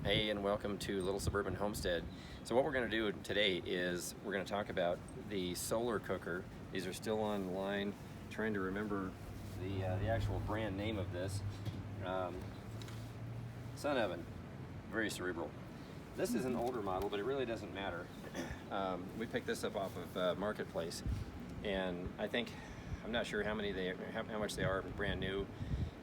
Hey, and welcome to Little Suburban Homestead. So what we're going to do today is we're going to talk about the solar cooker. These are still online, trying to remember the actual brand name of this. Sun oven, very cerebral. This is an older model, but it really doesn't matter. We picked this up off of Marketplace, and I'm not sure how much they are brand new.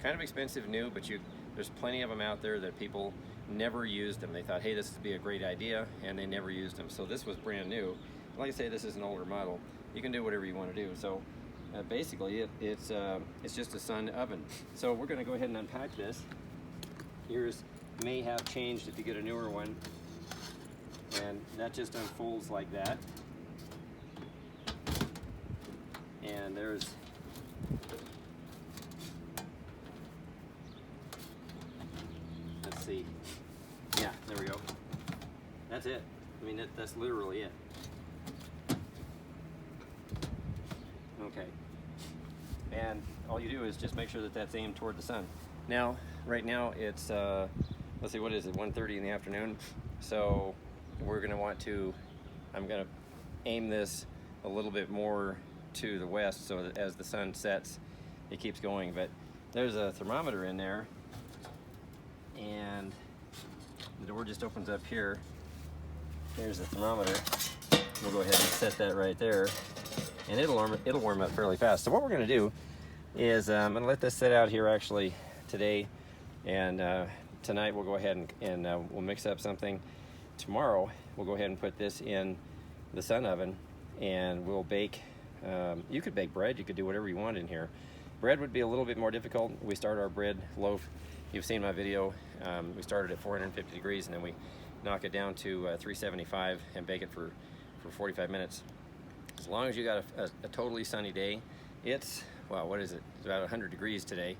Kind of expensive new, but there's plenty of them out there that people never used them. They thought, hey, this would be a great idea, and they never used them. So this was brand new. Like I say, this is an older model. You can do whatever you want to do. So basically, it's just a sun oven. So we're going to go ahead and unpack this. Yours may have changed if you get a newer one, and that just unfolds like that. And there's let's see. Yeah, there we go. That's it. I mean, that's literally it. Okay. And all you do is just make sure that that's aimed toward the sun. Now, right now it's, let's see, what is it, 1:30 in the afternoon? So we're going to I'm going to aim this a little bit more to the west so that as the sun sets, it keeps going. But there's a thermometer in there, and the door just opens up here. There's the thermometer. We'll go ahead and set that right there, and it'll warm up fairly fast. So what we're going to do is I'm going to let this sit out here actually today, and tonight we'll go ahead and we'll mix up something. Tomorrow we'll go ahead and put this in the sun oven, and we'll bake. You could bake bread. You could do whatever you want in here. Bread would be a little bit more difficult. We start our bread loaf. You've seen my video. We started at 450 degrees, and then we knock it down to 375 and bake it for 45 minutes. As long as you got a totally sunny day, it's, well, what is it? It's about 100 degrees today.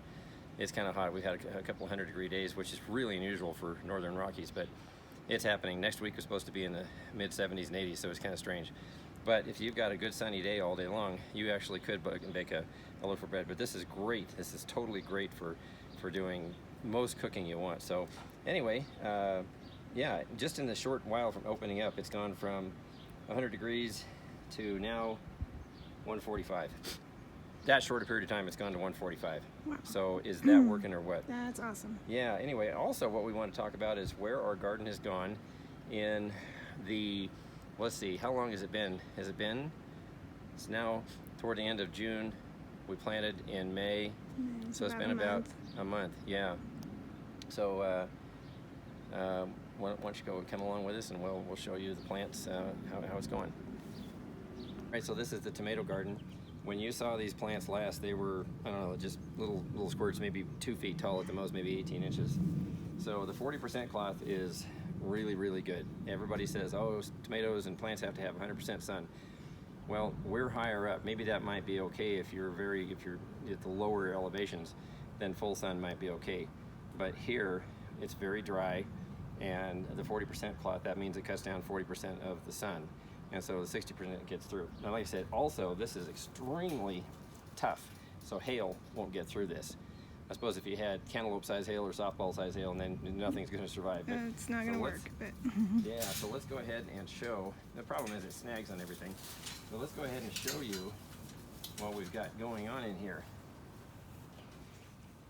It's kind of hot. We've had a couple 100-degree days, which is really unusual for Northern Rockies, but it's happening. Next week is supposed to be in the mid-70s and 80s, so it's kind of strange. But if you've got a good sunny day all day long, you actually could bake a loaf of bread. But this is great. This is totally great for doing most cooking you want. So anyway, yeah, just in the short while from opening up, it's gone from 100 degrees to now 145. That short a period of time, it's gone to 145. Wow. So is that working or what? That's awesome. Yeah, anyway, also what we want to talk about is where our garden has gone in the, let's see, how long has it been? It's now toward the end of June. We planted in May, so it's been about a month. Yeah. So why don't you come along with us, and we'll show you the plants, how it's going. All right, so this is the tomato garden. When you saw these plants last, they were, I don't know, just little squirts, maybe 2 feet tall at the most, maybe 18 inches. So the 40% cloth is really, really good. Everybody says, oh, tomatoes and plants have to have 100% sun. Well, we're higher up. Maybe that might be okay if you're at the lower elevations, then full sun might be okay. But here, it's very dry, and the 40% cloth, that means it cuts down 40% of the sun. And so the 60% gets through. Now, like I said, also, this is extremely tough, so hail won't get through this. I suppose if you had cantaloupe-size hail or softball-size hail, and then nothing's going to survive. But, it's not going to work. But yeah, so let's go ahead and show. The problem is it snags on everything. So let's go ahead and show you what we've got going on in here.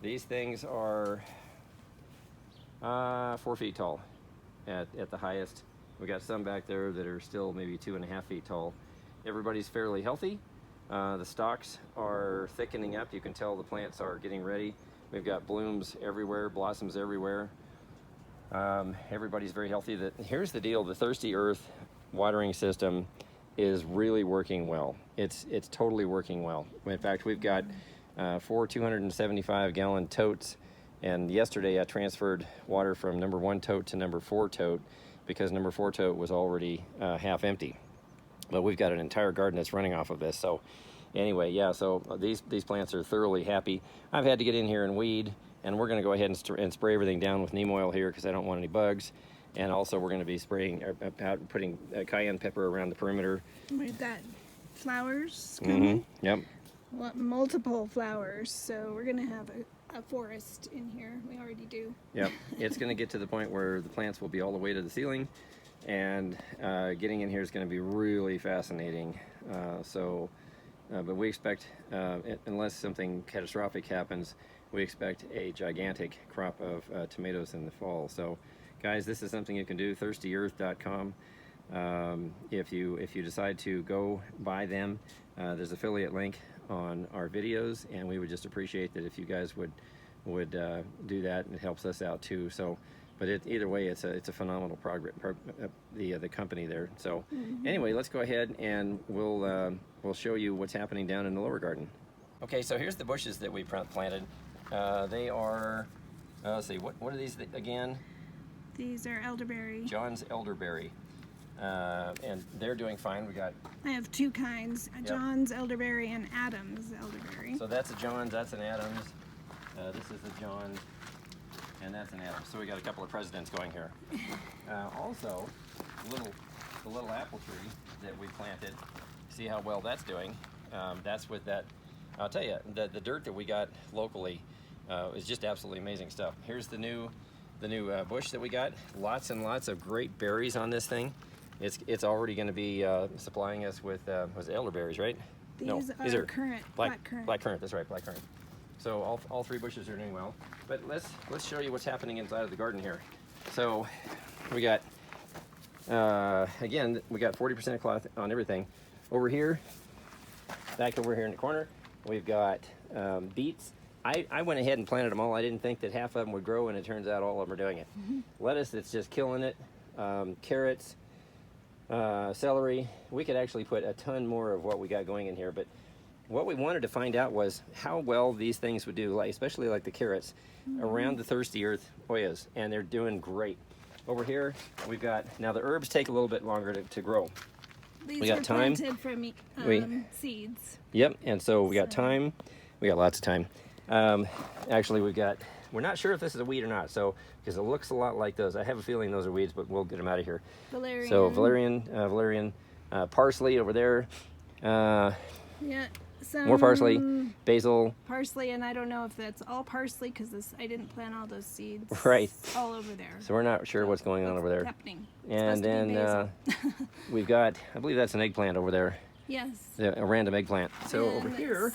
These things are 4 feet tall at the highest. We got some back there that are still maybe 2.5 feet tall. Everybody's fairly healthy. The stalks are thickening up. You can tell the plants are getting ready. We've got blooms everywhere, blossoms everywhere. Everybody's very healthy. Here's the deal: the Thirsty Earth watering system is really working well. It's totally working well. In fact, we've got 4 275-gallon totes, and yesterday I transferred water from number 1 tote to number 4 tote, because number 4 tote was already half empty. But we've got an entire garden that's running off of this. So anyway, yeah, so these plants are thoroughly happy. I've had to get in here and weed, and we're going to go ahead and spray everything down with neem oil here because I don't want any bugs. And also we're going to be spraying, putting cayenne pepper around the perimeter. we've got flowers coming. Yep. Multiple flowers. So we're going to have a forest in here. We already do. Yep, it's going to get to the point where the plants will be all the way to the ceiling, and getting in here is going to be really fascinating. But we expect, unless something catastrophic happens, we expect a gigantic crop of tomatoes in the fall. So, guys, this is something you can do. ThirstyEarth.com. If you decide to go buy them, there's an affiliate link on our videos, and we would just appreciate that if you guys would do that, and it helps us out too. So, but either way, it's a phenomenal progress. The company there. So, anyway, let's go ahead and we'll show you what's happening down in the lower garden. Okay, so here's the bushes that we planted. They are, let's see, what are these again? These are elderberry. John's elderberry. And they're doing fine. I have two kinds, John's elderberry and Adam's elderberry. So that's a John's, that's an Adam's. This is a John's, and that's an Adam's. So we got a couple of presidents going here. Also, the little apple tree that we planted. See how well that's doing. That's with that. I'll tell you, the dirt that we got locally is just absolutely amazing stuff. Here's the new bush that we got. Lots and lots of great berries on this thing. It's already going to be supplying us with was it elderberries, right? These are currant, black currant. Black currant, that's right, black currant. So all three bushes are doing well. But let's show you what's happening inside of the garden here. So we got again, we got 40% cloth on everything. Over here, back over here in the corner, we've got beets. I went ahead and planted them all. I didn't think that half of them would grow, and it turns out all of them are doing it. Lettuce, it's just killing it. Carrots, celery. We could actually put a ton more of what we got going in here, but what we wanted to find out was how well these things would do, especially like the carrots, around the Thirsty Earth Oyas, and they're doing great. Over here, we've got, now the herbs take a little bit longer to grow. These we got thyme. Planted from seeds. Yep, and so we got thyme. We got lots of thyme. Actually, we're not sure if this is a weed or not, so, because it looks a lot like those. I have a feeling those are weeds, but we'll get them out of here. Valerian. So valerian, parsley over there. Yeah. More parsley, basil. Parsley, and I don't know if that's all parsley because I didn't plant all those seeds. Right. All over there. So we're not sure what's going on over there. Happening. And then we've got, I believe that's an eggplant over there. Yes. A random eggplant. So and over here.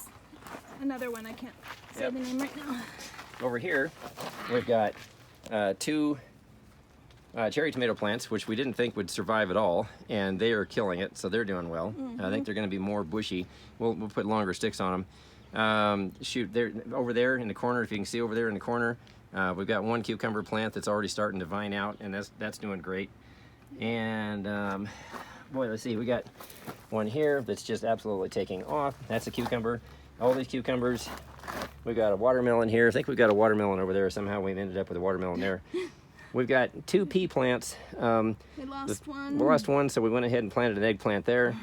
Another one, I can't say the name right now. Over here, we've got two cherry tomato plants, which we didn't think would survive at all, and they are killing it, so they're doing well. I think they're going to be more bushy. We'll put longer sticks on them. Shoot, they're over there in the corner. If you can see over there in the corner, we've got one cucumber plant that's already starting to vine out, and that's doing great. And boy, let's see, we got one here that's just absolutely taking off. That's a cucumber. All these cucumbers. We've got a watermelon here. I think we've got a watermelon over there. Somehow we've ended up with a watermelon there. We've got two pea plants. We lost one. We lost one, so we went ahead and planted an eggplant there.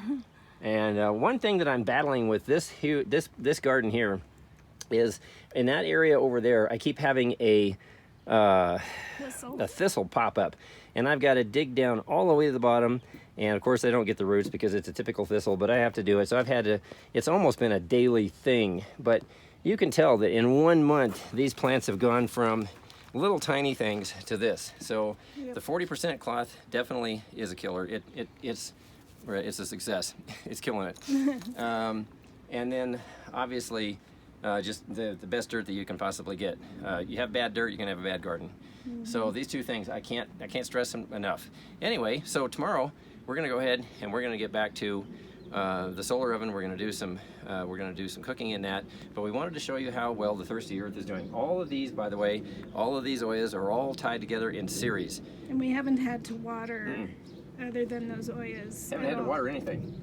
And one thing that I'm battling with this garden here is in that area over there, I keep having a thistle pop up, and I've got to dig down all the way to the bottom. And of course, I don't get the roots because it's a typical thistle, but I have to do it. So I've had to. It's almost been a daily thing, but you can tell that in 1 month, these plants have gone from little tiny things to this. So the 40% cloth definitely is a killer. It's a success. It's killing it. And then obviously just the best dirt that you can possibly get. You have bad dirt, you can have a bad garden. So these two things, I can't stress them enough. Anyway, so tomorrow we're going to go ahead and we're going to get back to the solar oven. We're going to do some cooking in that, but we wanted to show you how well the Thirsty Earth is doing. All of these, by the way, all of these Oyas are all tied together in series. And we haven't had to water other than those Oyas. Haven't had to water anything.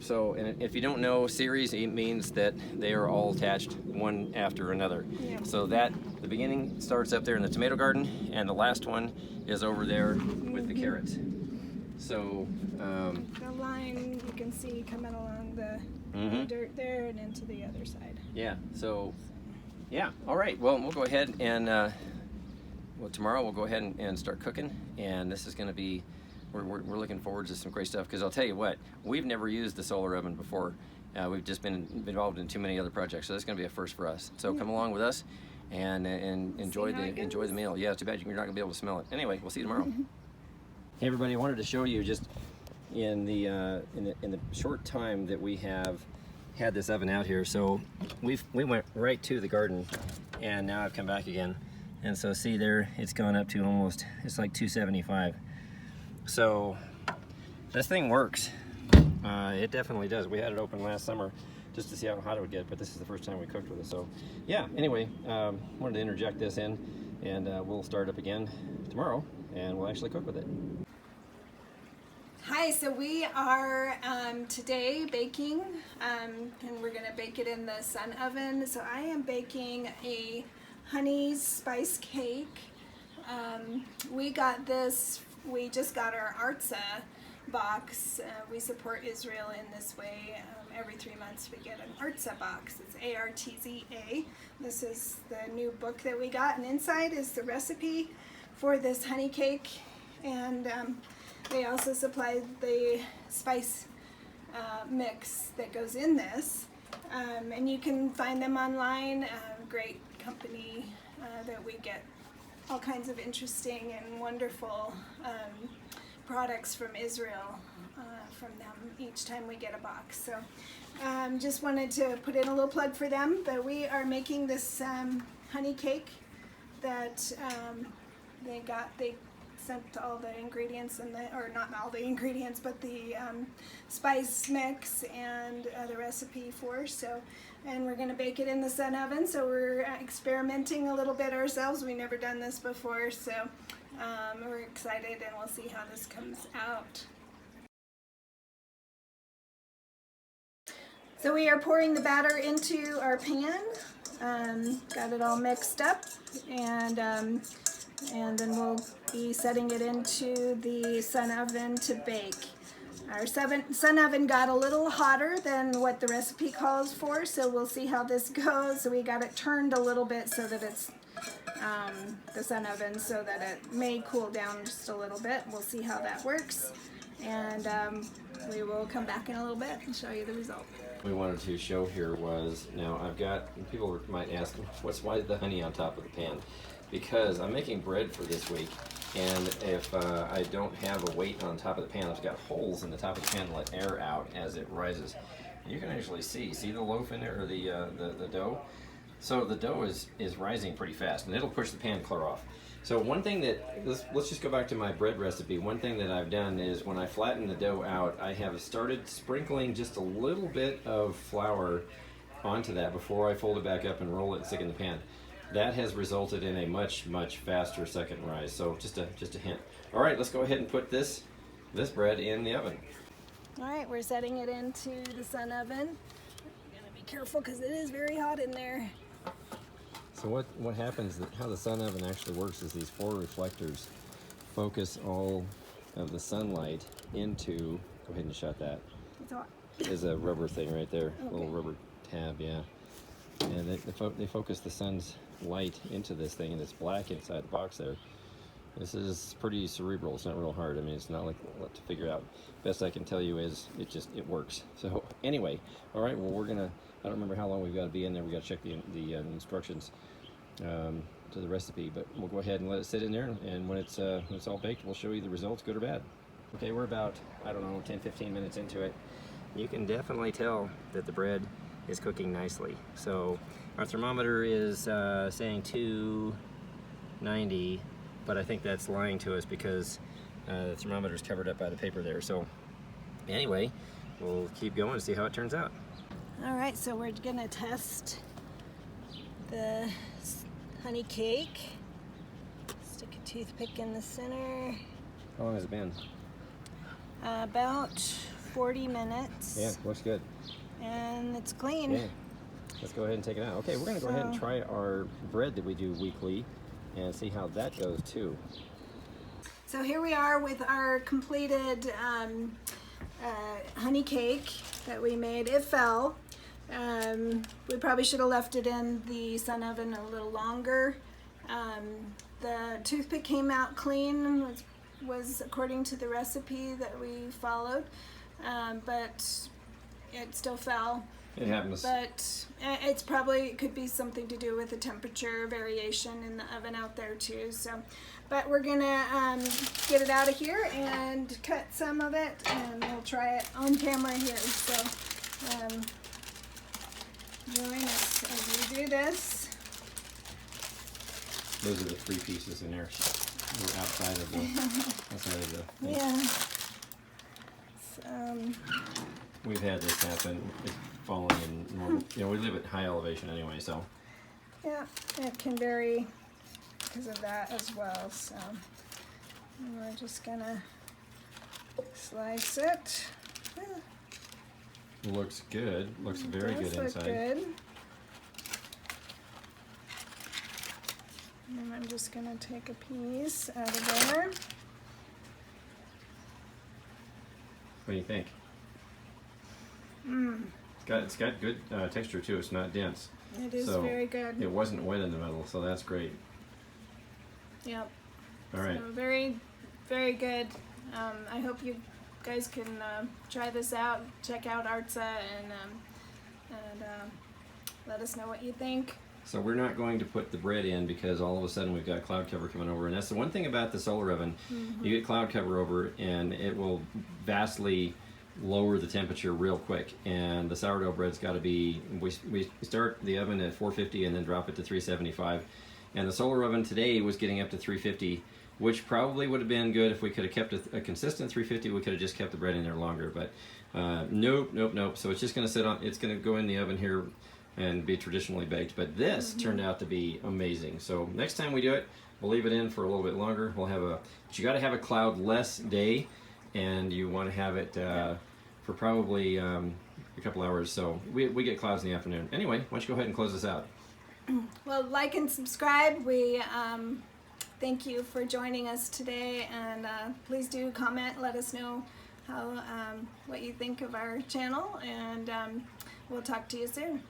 So, and if you don't know, series, it means that they are all attached one after another. Yeah. So that the beginning starts up there in the tomato garden, and the last one is over there with the carrots. So the line you can see coming along the dirt there and into the other side. Yeah. So yeah. All right. Well, we'll go ahead and tomorrow we'll go ahead and start cooking, and this is going to be. We're looking forward to some great stuff, because I'll tell you what, we've never used the solar oven before. We've just been involved in too many other projects, so that's going to be a first for us. So come along with us. and enjoy the meal. Yeah, it's too bad you're not gonna be able to smell it. Anyway, we'll see you tomorrow. Hey everybody, I wanted to show you just in the short time that we have had this oven out here. So we went right to the garden, and now I've come back again, and so see there, it's gone up to almost, it's like 275. So this thing works. It definitely does. We had it open last summer just to see how hot it would get, but this is the first time we cooked with it. So yeah, anyway, wanted to interject this in, and we'll start up again tomorrow, and we'll actually cook with it. Hi, so we are today baking, and we're going to bake it in the sun oven. So I am baking a honey spice cake. We got this, we just got our Artza box. We support Israel in this way. Every 3 months we get an Artza box. It's A-R-T-Z-A. This is the new book that we got, and inside is the recipe for this honey cake, and they also supplied the spice mix that goes in this, and you can find them online. Great company that we get all kinds of interesting and wonderful products from Israel from them each time we get a box. So just wanted to put in a little plug for them, but we are making this honey cake that they sent all the ingredients and or not all the ingredients, but the spice mix and the recipe for. So, and we're going to bake it in the sun oven. So we're experimenting a little bit ourselves. We've never done this before, so we're excited, and we'll see how this comes out. So we are pouring the batter into our pan. Got it all mixed up, and then we'll be setting it into the sun oven to bake. Our sun oven got a little hotter than what the recipe calls for, so we'll see how this goes. So we got it turned a little bit so that it's the sun oven, so that it may cool down just a little bit. We'll see how that works, and we will come back in a little bit and show you the result. What we wanted to show here was, now I've got, people might ask, why is the honey on top of the pan? Because I'm making bread for this week, and if I don't have a weight on top of the pan, I've got holes in the top of the pan to let air out as it rises. And you can actually see the loaf in there, or the dough? So the dough is rising pretty fast, and it'll push the pan clear off. So one thing that, let's just go back to my bread recipe. One thing that I've done is when I flatten the dough out, I have started sprinkling just a little bit of flour onto that before I fold it back up and roll it and stick it in the pan. That has resulted in a much faster second rise. So just a hint. All right, let's go ahead and put this bread in the oven. All right, we're setting it into the sun oven. We're gonna be careful because it is very hot in there. So what happens, how the sun oven actually works is these 4 reflectors focus all of the sunlight into, go ahead and shut that. It's hot. There's a rubber thing right there, Okay. a little rubber tab, yeah. And they focus the sun's light into this thing, and it's black inside the box there. This is pretty cerebral. It's not real hard. I mean, it's not like a lot to figure out. Best I can tell you is it works. So anyway, all right, well, I don't remember how long we've got to be in there. We got to check the instructions to the recipe, but we'll go ahead and let it sit in there, and when it's all baked, we'll show you the results, good or bad. Okay, we're about, I don't know, 10-15 minutes into it. You can definitely tell that the bread is cooking nicely. So our thermometer is saying 290, but I think that's lying to us because the thermometer is covered up by the paper there. So anyway, we'll keep going and see how it turns out. All right, so we're gonna test the honey cake. Stick a toothpick in the center. How long has it been? About 40 minutes. Yeah, looks good. And it's clean. Yeah. Let's go ahead and take it out. Okay, we're gonna go ahead and try our bread that we do weekly and see how that goes too. So here we are with our completed honey cake that we made. It fell. We probably should have left it in the sun oven a little longer. The toothpick came out clean, was according to the recipe that we followed, but it still fell. It happens. But it's probably, it could be something to do with the temperature variation in the oven out there too. So, but we're gonna get it out of here and cut some of it, and we'll try it on camera here. So join us as we do this. Those are the 3 pieces in there. We're outside of the Yeah. We've had this happen. It's falling in normal. You know, we live at high elevation anyway, so. Yeah, it can vary because of that as well. So and we're just gonna slice it. Looks good. Looks very good Look inside. good. And I'm just gonna take a piece out of there. What do you think? Mm, It's got good texture too. It's not dense. it is So, very good. It wasn't wet in the middle, so that's great. Yep. All right. So very, very good. I hope you guys can try this out. Check out Artza and let us know what you think. So we're not going to put the bread in because all of a sudden we've got cloud cover coming over, and that's the one thing about the solar oven. You get cloud cover over and it will vastly lower the temperature real quick, and the sourdough bread's got to be, we start the oven at 450 and then drop it to 375, and the solar oven today was getting up to 350, which probably would have been good if we could have kept a consistent 350. We could have just kept the bread in there longer, but nope. So it's just going to sit on, it's going to go in the oven here and be traditionally baked. But this turned out to be amazing. So next time we do it, we'll leave it in for a little bit longer. We'll have but you got to have a cloud-less day, and you want to have it for probably a couple hours. So we get clouds in the afternoon. Anyway, why don't you go ahead and close this out? Well, like and subscribe. We thank you for joining us today, and please do comment. Let us know how what you think of our channel, and we'll talk to you soon.